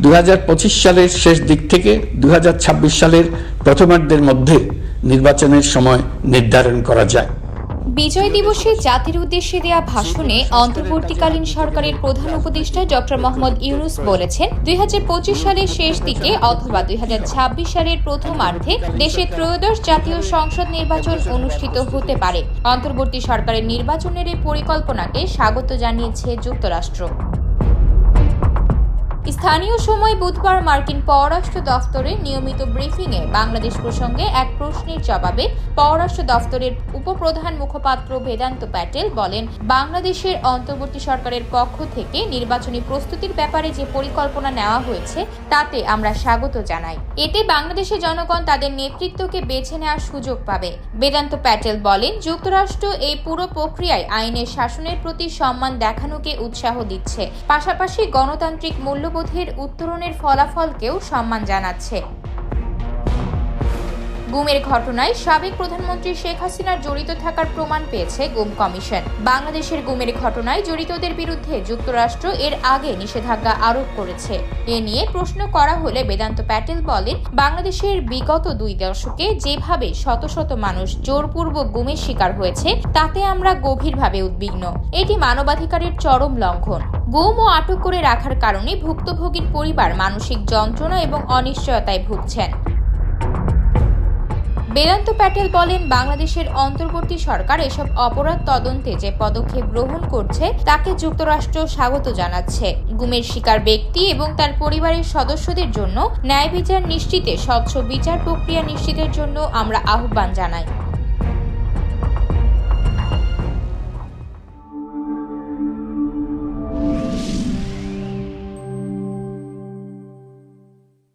2025 সালের শেষ দিক থেকে 2026 সালের প্রথমার্ধের মধ্যে নির্বাচনের সময় নির্ধারণ করা যায়। বিজয় দিবসে জাতির উদ্দেশ্যে দেয়া ভাষণে অন্তর্বর্তীকালীন সরকারের প্রধান উপদেষ্টা ডক্টর মোহাম্মদ ইউনূস বলেছেন, 2025 সালের শেষ দিকে অথবা 2026 সালের প্রথমার্ধে দেশে ত্রয়োদশ জাতীয় সংসদ নির্বাচন অনুষ্ঠিত হতে পারে। অন্তর্বর্তী সরকারের নির্বাচনের এই পরিকল্পনাকে স্বাগত জানিয়েছে যুক্তরাষ্ট্র। স্থানীয় সময় বুধবার মার্কিন পররাষ্ট্র দফতরের নিয়মিত ব্রিফিংয়ে বাংলাদেশ প্রসঙ্গে এক প্রশ্নের জবাবে পররাষ্ট্র দফতরের উপপ্রধান মুখপাত্র বেদান্ত প্যাটেল বলেন, বাংলাদেশের অন্তর্বর্তী সরকারের পক্ষ থেকে নির্বাচনী প্রস্তুতির ব্যাপারে যে পরিকল্পনা নেওয়া হয়েছে তাতে আমরা স্বাগত জানাই। এতে বাংলাদেশের জনগণ তাদের নেতৃত্বকে বেছে নেওয়ার সুযোগ পাবে। বেদান্ত প্যাটেল বলেন, যুক্তরাষ্ট্র এই পুরো প্রক্রিয়ায় আইনের শাসনের প্রতি সম্মান দেখানোকে উৎসাহ দিচ্ছে, পাশাপাশি গণতান্ত্রিক মূল্যবোধের উত্তরণের ফলাফলকেও সম্মান জানাচ্ছে। গুমের ঘটনায় সাবেক প্রধানমন্ত্রী শেখ হাসিনার জড়িত থাকার প্রমাণ পেয়েছে গুম কমিশন। বাংলাদেশের গুমের ঘটনায় জড়িতদের বিরুদ্ধে যুক্তরাষ্ট্র এর আগে নিষেধাজ্ঞা আরোপ করেছে। এ নিয়ে প্রশ্ন করা হলে বেদান্ত প্যাটেল বলেন, বাংলাদেশের বিগত 2 দশকে যেভাবে শত শত মানুষ জোরপূর্বক গুমের শিকার হয়েছে তাতে আমরা গভীরভাবে উদ্বিগ্ন। এটি মানবাধিকারের চরম লঙ্ঘন। গুম ও আটক করে রাখার কারণে ভুক্তভোগীর পরিবার মানসিক যন্ত্রণা এবং অনিশ্চয়তায় ভুগছেন। বেদান্ত প্যাটেল বলেন, বাংলাদেশের অন্তর্বর্তী সরকার এসব অপরাধ তদন্তে যে পদক্ষেপ গ্রহণ করছে তাকে যুক্তরাষ্ট্র স্বাগত জানাচ্ছে। গুমের শিকার ব্যক্তি এবং তার পরিবারের সদস্যদের জন্য ন্যায় বিচার নিশ্চিতে স্বচ্ছ বিচার প্রক্রিয়া নিশ্চিতের জন্য আমরা আহ্বান জানাই।